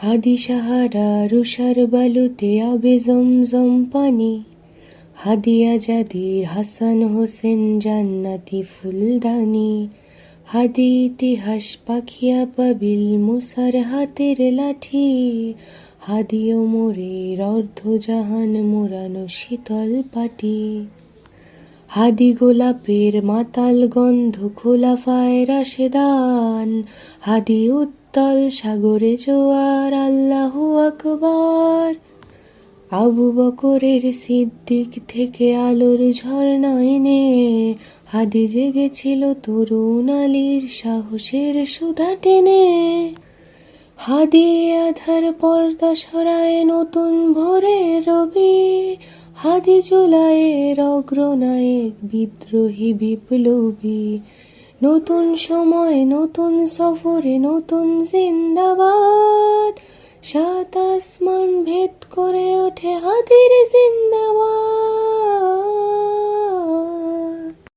হাদি সাহারা রুষার বালুতে আবে জমজম পানি, হাদি আজাদির হাসান হোসেন জান্নাতি ফুলদানি, হাদি ইতিহাস পাখিয়া পাবিল মুসার হাতের লাঠি, হাদি ওমরের অর্ধজাহান মোরানো শীতল পাটি, হাদি গোলাপের মাতাল গন্ধ খোলাফায়ে রাশেদান, হাদি উত্তাল সাগরে জোয়ার আল্লাহু আকবার। আবু বকরের সিদ্দিক থেকে আলোর ঝর্ণা এনে হাদি জেগেছিল তরুণ আলীর সাহসের সুধা টেনে, হাদি আধার পর্দা সরায় নতুন ভোরের রবি, হাদি জুলাইয়ের অগ্রনায়ক বিদ্রোহী বিপ্লবী, নতুন সময় নতুন সফরে নতুন জিন্দাবাদ, সাত আসমান ভেদ করে ওঠে হাদির জিন্দাবাদ।